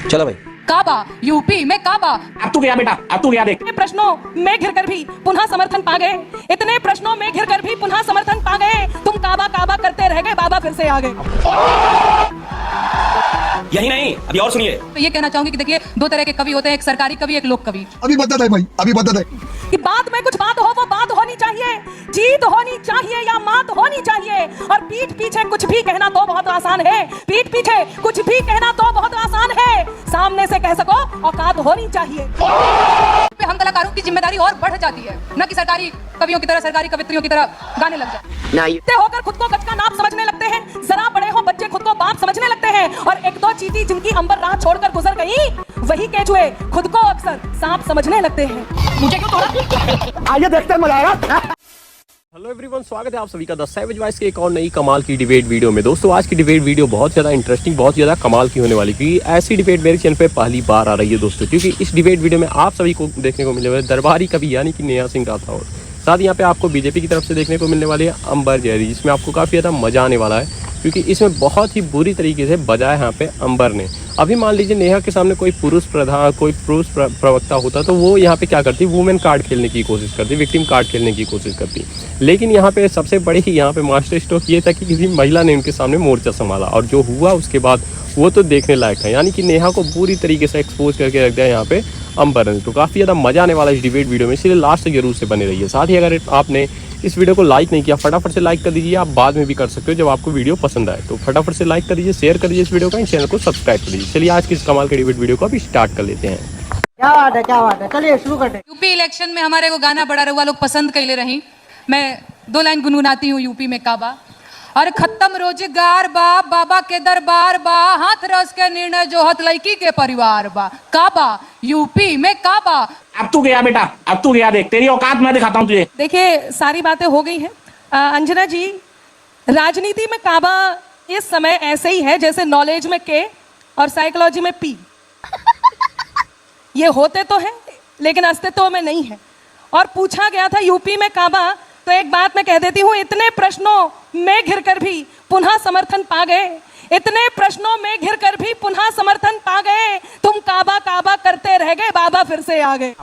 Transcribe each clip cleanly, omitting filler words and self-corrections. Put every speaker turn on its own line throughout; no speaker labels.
चलो भाई।
काबा, यूपी में काबा।
अब तू गया बेटा, अब तू गया देख।
इतने प्रश्नों में घिरकर भी पुनः समर्थन पा गए, इतने प्रश्नों में घिरकर भी पुनः समर्थन पा गए। तुम काबा काबा करते रह गए, बाबा फिर से आ गए।
यही नहीं, अभी और सुनिए।
तो ये कहना चाहूंगी कि देखिए, दो तरह के कवि होते हैं, एक सरकारी कवि, एक लोक कवि।
अभी बता भाई, अभी बता
कि बात में कुछ बात हो, वो बात होनी चाहिए, जीत होनी चाहिए या मात होनी चाहिए। और पीठ पीछे कुछ भी कहना तो बहुत आसान है, पीठ पीछे कुछ भी कहना तो बहुत आसान है, सामने से कह सको औकात होनी चाहिए।
हम कलाकारों की जिम्मेदारी और बढ़ जाती है, न कि सरकारी कवियों की तरह, सरकारी कवित्रियों की तरह गाने लग जाए।
होकर खुद को गज का नाप समझने लगते हैं, जरा बड़े हो बच्चे खुद को बाप समझने लगते हैं। और एक दो चींटी जिनकी अंबर राह छोड़कर गुजर गई, वही केचुए खुद को अक्सर सांप समझने लगते हैं। मुझे क्यों तोड़ा?
आइए देखते हैं, मजा आएगा।
हेलो एवरीवन, स्वागत है आप सभी का द सैवेज वॉइस के एक और नई कमाल की डिबेट वीडियो में। दोस्तों, आज की डिबेट वीडियो बहुत ज़्यादा इंटरेस्टिंग, बहुत ज़्यादा कमाल की होने वाली, क्योंकि ऐसी डिबेट मेरे चैनल पे पहली बार आ रही है दोस्तों। क्योंकि इस डिबेट वीडियो में आप सभी को देखने को मिले हुए दरबारी कवि यानी कि नेहा सिंह राठौर, साथ यहाँ पे आपको बीजेपी की तरफ से देखने को मिलने वाली है अंबर जैदी, जिसमें आपको काफ़ी ज़्यादा मजा आने वाला है, क्योंकि इसमें बहुत ही बुरी तरीके से बजाया यहाँ पे अंबर ने। अभी मान लीजिए नेहा के सामने कोई पुरुष प्रधान, कोई पुरुष प्रवक्ता होता तो वो यहाँ पे क्या करती, वुमेन कार्ड खेलने की कोशिश करती, विक्टिम कार्ड खेलने की कोशिश करती। लेकिन यहाँ पे सबसे बड़ी यहाँ पे मास्टर स्ट्रोक ये था कि किसी महिला ने उनके सामने मोर्चा संभाला, और जो हुआ उसके बाद वो तो देखने लायक था। यानी कि नेहा को पूरी तरीके से एक्सपोज करके रख दिया यहाँ पे अंबर ने। तो काफ़ी ज़्यादा मजा आने वाला इस डिबेट वीडियो में, इसलिए लास्ट तक जरूर से बने रहिए। साथ ही अगर आपने इस वीडियो को लाइक नहीं किया, फटाफट से लाइक कर दीजिए। आप बाद में भी कर सकते हो जब आपको वीडियो पसंद आए, तो फटाफट से लाइक कर दीजिए, शेयर कर दीजिए इस वीडियो का, चैनल को सब्सक्राइब कर दीजिए। चलिए आज की इस कमाल के डिबेट वीडियो को अभी स्टार्ट कर लेते हैं।
क्या बात है, क्या बात है, चलिए शुरू करते हैं।
यूपी इलेक्शन में हमारे को गाना बड़ा रहुआ लोग पसंद कैले रही। मैं दो लाइन गुनगुनाती हूँ यूपी में काबा। और खत्म रोजगार बा, बाबा के दरबार बा, हाथ रस के निर्णय जो हत लड़की के परिवार बा। काबा, यूपी में काबा।
अब तू गया बेटा, अब तू गया देख, तेरी औकात मैं दिखाता हूँ तुझे।
देखिए, सारी बातें हो गई हैं। अंजना जी, राजनीति में काबा इस समय ऐसे ही है जैसे नॉलेज में के और साइकोलॉजी में पी। ये होते तो हैं लेकिन अस्तित्व में नहीं है। और पूछा गया था यूपी में काबा, तो एक बात मैं कह देती हूँ, इतने प्रश्नों में घिरकर भी पुनः समर्थन पा गए, इतने प्रश्नों में घिरकर भी पुनः समर्थन पा गए। तुम काबा काबा करते रह गए, बाबा फिर से आ गए।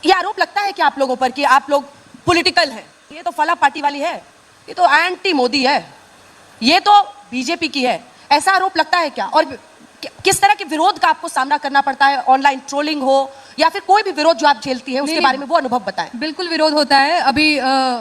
ये आरोप लगता है कि आप लोगों पर कि आप लोग पॉलिटिकल हैं। ये तो फला पार्टी वाली है, ये तो एंटी मोदी है, ये तो बीजेपी की है, ऐसा आरोप लगता है क्या? और किस तरह के विरोध का आपको सामना करना पड़ता है? ऑनलाइन ट्रोलिंग हो या फिर कोई भी विरोध जो आप झेलती है, उसके बारे में वो अनुभव बताएं।
बिल्कुल विरोध होता है। अभी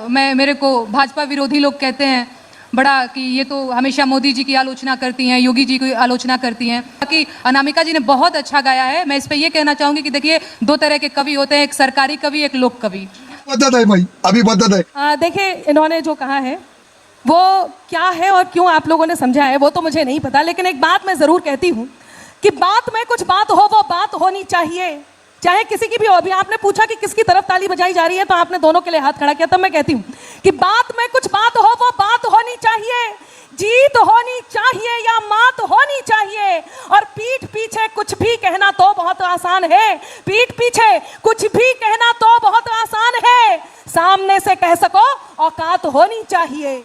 मेरे को भाजपा विरोधी लोग कहते हैं बड़ा कि ये तो हमेशा मोदी जी की आलोचना करती हैं, योगी जी की आलोचना करती हैं। बाकी अनामिका जी ने बहुत अच्छा गाया है। मैं इस पे ये कहना चाहूंगी कि देखिए, दो तरह के कवि होते हैं, एक सरकारी कवि, एक लोक कवि।
बता भाई, अभी बता।
देखिए, इन्होंने जो कहा है वो क्या है और क्यों आप लोगों ने समझा है वो तो मुझे नहीं पता, लेकिन एक बात मैं जरूर कहती हूँ कि बात में कुछ बात हो, वो बात होनी चाहिए, चाहे किसी की भी हो। अभी आपने पूछा कि किसकी तरफ ताली बजाई जा रही है, तो आपने दोनों के लिए हाथ खड़ा किया। तब मैं कहती हूँ कि बात में कुछ बात हो, वो बात होनी चाहिए, जीत होनी चाहिए या मात होनी चाहिए। और पीठ पीछे कुछ भी कहना तो बहुत आसान है, पीठ पीछे कुछ भी कहना तो बहुत आसान है, सामने से कह सको औकात होनी चाहिए।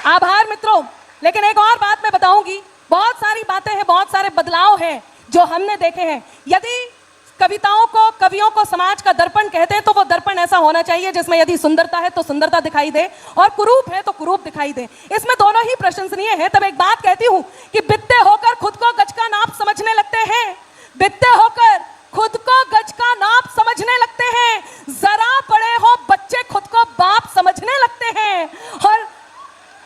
आभार मित्रों। लेकिन एक और बात मैं बताऊंगी, बहुत सारी बातें हैं, बहुत सारे बदलाव हैं जो हमने देखे हैं। यदि कविताओं को, कवियों को समाज का दर्पण कहते हैं, तो वो दर्पण ऐसा होना चाहिए जिसमें यदि सुंदरता है तो सुंदरता दिखाई दे, और कुरूप है तो कुरूप दिखाई दे। इसमें दोनों ही प्रशंसनीय है। तब एक बात कहती हूं कि बित्ते होकर खुद को गज का नाप समझने लगते हैं, बित्ते होकर खुद को गज का नाप समझने लगते हैं, जरा बड़े हो बच्चे खुद को बाप समझने लगते हैं। और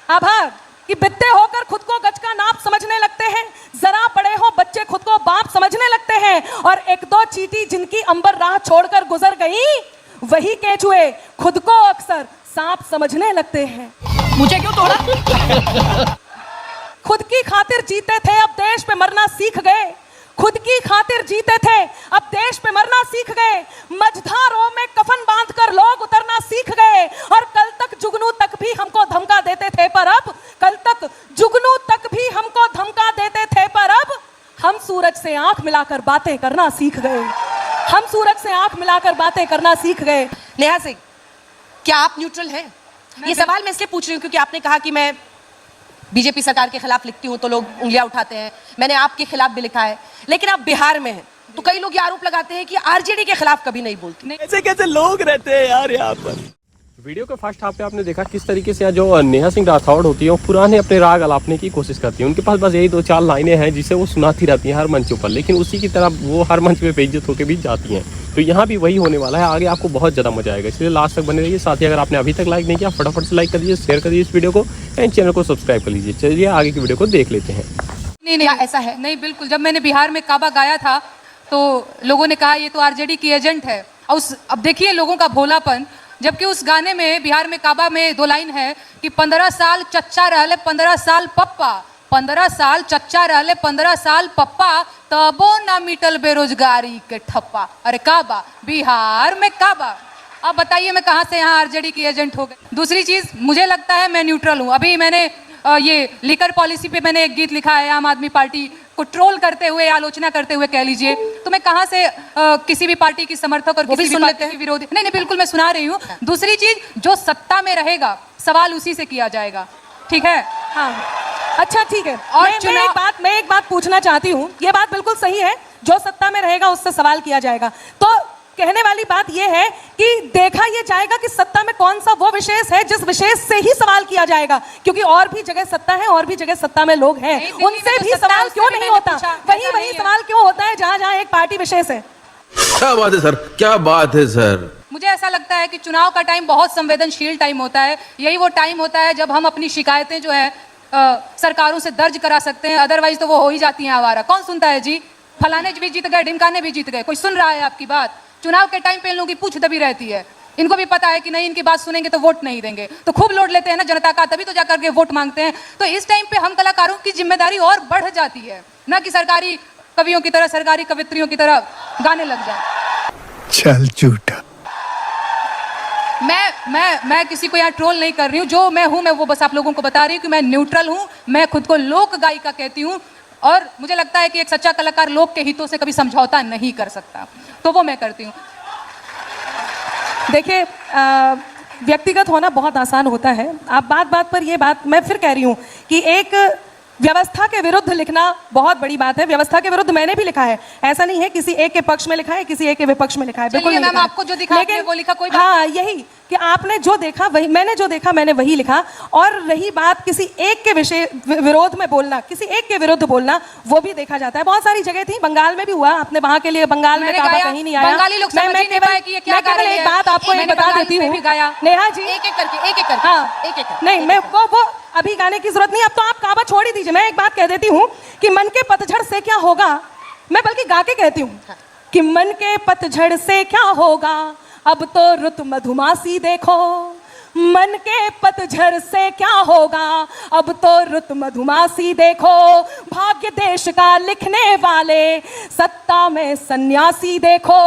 आभार कि बित्ते होकर खुद को गज का नाप समझने लगते हैं, जरा बड़े हो बच्चे खुद को बाप समझने लगते हैं। और एक दो चींटी जिनकी अंबर राह छोड़कर गुजर गई, वही केचुए खुद को अक्सर सांप समझने लगते हैं।
मुझे क्यों तोड़ा?
खुद की खातिर जीते थे, अब देश पे मरना सीख गए, खुद की खातिर जीते थे, अब देश पे मरना सीख गए। मझधारों में कफन बांधकर लोग उतरना सीख गए। और कल तक जुगनू तक भी हमको धमका देते थे, पर अब कल तक जुगनू तक भी हमको धमका देते थे, पर अब हम सूरज से आंख मिलाकर बातें करना सीख गए, हम सूरज से आंख मिलाकर बातें करना सीख गए।
नेहा सिंह, क्या आप न्यूट्रल हैं? ये सवाल मैं इसलिए पूछ रही हूँ क्योंकि आपने कहा कि मैं बीजेपी सरकार के खिलाफ लिखती हूँ तो लोग उंगलियां उठाते हैं, मैंने आपके खिलाफ भी लिखा है, लेकिन आप बिहार में हैं तो कई लोग ये आरोप लगाते हैं कि आरजेडी के खिलाफ कभी नहीं बोलती।
ऐसे कैसे लोग रहते हैं यार यहाँ पर। वीडियो के फर्स्ट हाफ पे आपने देखा किस तरीके से जो नेहा सिंह राठौड़ होती है वो पुराने अपने राग अलापने की कोशिश करती है। उनके पास बस यही 2-4 लाइनें हैं जिसे वो सुनाती रहती हैं हर मंचों पर, लेकिन उसी की तरह वो हर मंच पे बेइज्जत होकर भी जाती हैं। तो यहाँ भी वही होने वाला है, आगे आपको बहुत ज़्यादा मजा आएगा, इसलिए लास्ट तक बने रहिए। साथ ही अगर आपने अभी तक लाइक नहीं किया फटाफट से लाइक कर दीजिए, शेयर कर दीजिए इस वीडियो को एंड चैनल को सब्सक्राइब कर लीजिए। चलिए आगे की वीडियो को देख लेते हैं।
नहीं ऐसा है नहीं, बिल्कुल। जब मैंने बिहार में काबा गाया था तो लोगों ने कहा ये तो आरजेडी की एजेंट है। और अब देखिए लोगों का भोलापन, जबकि उस गाने में बिहार में काबा में 2 लाइन है कि 15 साल चच्चा रहले 15 साल पप्पा, 15 साल चच्चा रहले 15 साल पप्पा, तबो ना मिटल बेरोजगारी के ठप्पा। अरे काबा, बिहार में काबा। अब बताइए मैं कहाँ से यहाँ आरजेडी की एजेंट हो गई। दूसरी चीज, मुझे लगता है मैं न्यूट्रल हूँ। अभी मैंने ये लिकर पॉलिसी पे मैंने एक गीत लिखा है, आम आदमी पार्टी को ट्रोल करते हुए, आलोचना करते हुए कह लीजिए। तो मैं कहाँ से किसी भी पार्टी की समर्थक और किसी भी पार्टी की विरोधी, नहीं बिल्कुल मैं सुना रही हूँ। दूसरी चीज, जो सत्ता में रहेगा सवाल उसी से किया जाएगा, ठीक है?
हाँ, अच्छा ठीक है।
और
मैं एक बात पूछना चाहती हूँ, ये बात बिल्कुल सही है, जो सत्ता में रहेगा उससे सवाल किया जाएगा। तो कहने वाली बात यह है कि देखा यह जाएगा कि सत्ता में कौन सा वो विशेष है जिस विशेष से ही सवाल किया जाएगा, क्योंकि और भी जगह सत्ता है, और भी जगह सत्ता में लोग हैं, उनसे भी सवाल क्यों नहीं होता? वही सवाल क्यों होता है जहां जहां एक पार्टी विशेष है?
क्या बात है सर, क्या बात है सर।
मुझे ऐसा लगता है कि चुनाव का टाइम बहुत संवेदनशील टाइम होता है। यही वो टाइम होता है जब हम अपनी शिकायतें जो है सरकारों से दर्ज करा सकते हैं, अदरवाइज तो वो हो ही जाती हैं आवारा। कौन सुनता है जी? फलाने भी जीत गए, ढिमकाने भी जीत गए, कोई सुन रहा है आपकी बात? चुनाव के टाइम पे इन लोगों की पूछ दबी रहती है, इनको भी पता है कि नहीं इनकी बात सुनेंगे तो वोट नहीं देंगे, तो खूब लोड लेते हैं ना जनता का, तभी तो जाकर के वोट मांगते हैं। तो इस टाइम पे हम कलाकारों की जिम्मेदारी और बढ़ जाती है, ना कि सरकारी कवियों की तरह, सरकारी कवित्रियों की तरह गाने लग जाए।
चल झूठा।
मैं किसी को यहाँ ट्रोल नहीं कर रही हूँ, जो मैं हूँ मैं वो बस आप लोगों को बता रही हूँ कि मैं न्यूट्रल हूँ। मैं खुद को लोक गायिका कहती हूँ और मुझे लगता है कि एक सच्चा कलाकार लोक के हितों से कभी समझौता नहीं कर सकता, तो वो मैं करती हूँ।
देखिए, व्यक्तिगत होना बहुत आसान होता है। आप बात पर ये बात मैं फिर कह रही हूँ कि एक व्यवस्था के विरुद्ध लिखना बहुत बड़ी बात है। व्यवस्था के विरुद्ध मैंने भी लिखा है, ऐसा नहीं है किसी एक के पक्ष में लिखा है, किसी एक के विपक्ष में लिखा है, बिल्कुल नहीं।
मैम आपको जो दिखा आपने वो लिखा, कोई बात।
हाँ, यही कि आपने जो देखा वही, मैंने जो देखा मैंने वही लिखा। और रही बात किसी एक के विषय विरोध में बोलना, किसी एक के विरुद्ध बोलना, वो भी देखा जाता है। बहुत सारी जगह थी, बंगाल में भी हुआ, आपने वहां के लिए बंगाल में काबा कहीं नहीं आया।
बंगाली लोग समझ ही नहीं पाए कि ये क्या गा रही है।
एक बात आपको एक बता देती हूँ नेहा जी,
एक एक करके
हाँ,
एक एक
नहीं मैं वो अभी गाने की जरूरत नहीं, अब तो आप काबा छोड़ ही दीजिए। मैं एक बात कह देती हूँ कि मन के पतझड़ से क्या होगा, मैं बल्कि गा के कहती हूँ कि मन के पतझड़ से क्या होगा, अब तो रुत मधुमासी देखो। मन के पतझड़ से क्या होगा, अब तो रुत मधुमासी देखो। भाग्य देश का लिखने वाले, सत्ता में सन्यासी देखो।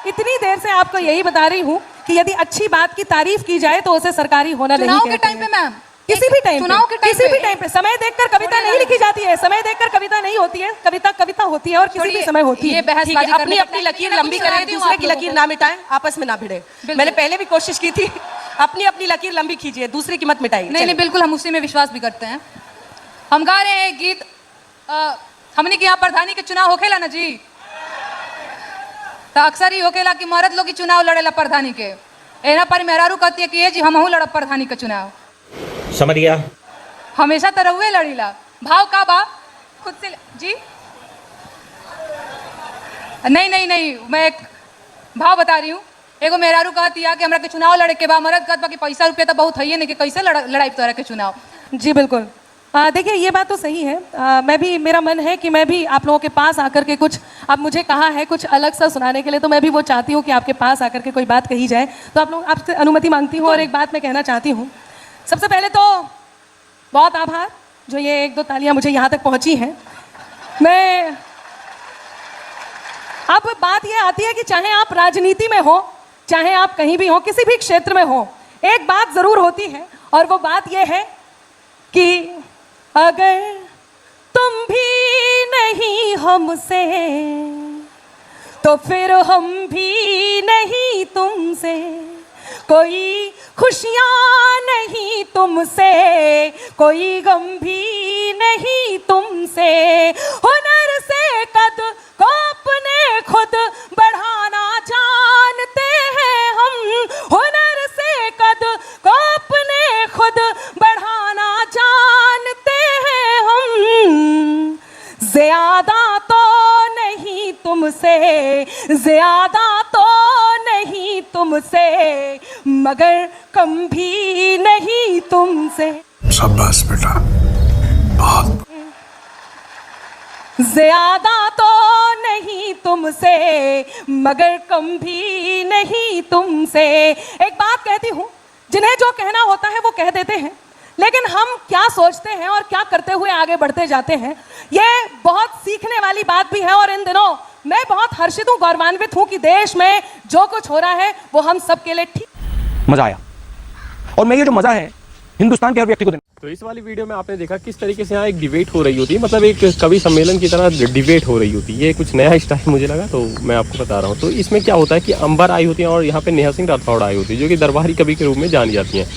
इतनी देर से आपको यही बता रही हूँ कि यदि अच्छी बात की तारीफ की जाए तो उसे सरकारी होना नहीं कहते हैं।
चुनाव के टाइम पे मैम,
किसी भी टाइम,
चुनाव के टाइम,
किसी भी टाइम पे समय देखकर कविता नहीं लिखी जाती है, समय देखकर कविता नहीं होती है, कविता होती है और किसी भी समय होती है।
ये बहसबाजी
अपनी अपनी लकीर लंबी करें, दूसरे की लकीर ना मिटाएं, आपस में ना भिड़े। मैंने पहले भी कोशिश की थी, अपनी अपनी लकीर लंबी कीजिए, दूसरे की मत मिटाइए।
नहीं बिल्कुल, हम उसी में विश्वास भी करते हैं। हम गा रहे हैं गीत, हमने की यहाँ प्रधानी के चुनाव होखेला ना जी, तो अक्सर ही होखेला कि मर्द लोग चुनाव लड़ेला प्रधानी के। एना पर मेहरारू कहती है कि ये जी हमहू लड़ब प्रधानी के चुनाव।
समझ गया?
हमेशा तरहुए लड़ीला। भाव का बा खुद से जी, नहीं मैं एक भाव बता रही हूँ। एगो मेहरारू कहती है कि हमरा के चुनाव लड़े के बा, मर्द कहत बा कि पैसा रुपया तो बहुत है नहीं कि कैसे लड़ाई तोरा के चुनाव।
जी बिल्कुल, देखिए ये बात तो सही है। मैं भी, मेरा मन है कि मैं भी आप लोगों के पास आकर के कुछ, अब मुझे कहा है कुछ अलग सा सुनाने के लिए, तो मैं भी वो चाहती हूँ कि आपके पास आकर के कोई बात कही जाए। तो आप लोग, आपसे अनुमति मांगती हूँ और एक बात मैं कहना चाहती हूँ। सबसे पहले तो बहुत आभार, जो ये 1-2 तालियां मुझे यहाँ तक पहुँची हैं। मैं, अब बात ये आती है कि चाहे आप राजनीति में हो, चाहे आप कहीं भी हो, किसी भी क्षेत्र में हो, एक बात जरूर होती है और वो बात ये है कि अगर तुम भी नहीं हमसे तो फिर हम भी नहीं तुमसे, कोई खुशियाँ नहीं तुमसे, कोई गम भी नहीं तुमसे। हुनर से कद को अपने खुद बढ़ाना जानते हैं हम, हुनर से कद को अपने खुद बढ़ाना जानते हैं हम। ज्यादा तो नहीं तुमसे, ज्यादा तो नहीं तुमसे, मगर कम भी नहीं तुमसे।
शाबाश बेटा, बहुत
ज्यादा तो नहीं तुमसे, मगर कम भी नहीं तुमसे। एक बात कहती हूँ, जिन्हें जो कहना होता है वो कह देते हैं, लेकिन हम क्या सोचते हैं और क्या करते हुए आगे बढ़ते जाते हैं, ये बहुत सीखने वाली बात भी है। और इन दिनों मैं बहुत हर्षित हूँ, गौरवान्वित हूँ कि देश में जो कुछ हो रहा है वो हम सबके लिए ठीक।
मजा आया, और मैं ये जो मजा है हिंदुस्तान के हर व्यक्ति को देना।
तो इस वाली वीडियो में आपने देखा किस तरीके से यहाँ एक डिबेट हो रही होती है, मतलब एक कवि सम्मेलन की तरह डिबेट हो रही होती है। ये कुछ नया स्टाइल मुझे लगा, तो मैं आपको बता रहा हूँ। तो इसमें क्या होता है कि अंबर आई होती है और यहाँ पे नेहा सिंह राठौड़ आई होती है, जो कि दरबारी कवि के रूप में जानी जाती हैं।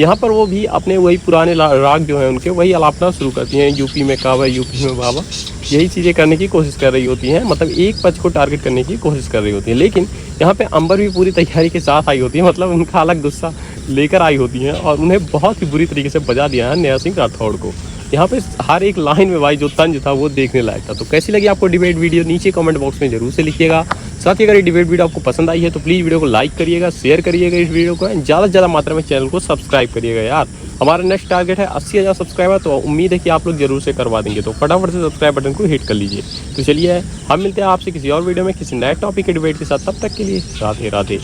यहाँ पर वो भी अपने वही पुराने राग जो हैं उनके वही अलापना शुरू करती हैं, यूपी में कावा, यूपी में बाबा, यही चीज़ें करने की कोशिश कर रही होती हैं, मतलब एक पक्ष को टारगेट करने की कोशिश कर रही होती है। लेकिन यहाँ पे अंबर भी पूरी तैयारी के साथ आई होती है, मतलब उनका अलग गुस्सा लेकर आई होती हैं और उन्हें बहुत ही बुरी तरीके से बजा दिया है नेहा सिंह राठौड़ को। यहाँ पे हर एक लाइन में भाई जो तंज था वो देखने लायक था। तो कैसी लगी आपको डिबेट वीडियो, नीचे कमेंट बॉक्स में जरूर से लिखिएगा। साथ ही अगर ये डिबेट वीडियो आपको पसंद आई है तो प्लीज़ वीडियो को लाइक करिएगा, शेयर करिएगा इस वीडियो को, ज़्यादा से ज़्यादा मात्रा में चैनल को सब्सक्राइब करिएगा यार। हमारा नेक्स्ट टारगेट है 80,000 सब्सक्राइबर, तो उम्मीद है कि आप लोग जरूर से करवा देंगे। तो फटाफट से सब्सक्राइब बटन को हिट कर लीजिए। तो चलिए हम मिलते हैं आपसे किसी और वीडियो में किसी नए टॉपिक के डिबेट के साथ, तब तक के लिए राधे राधे।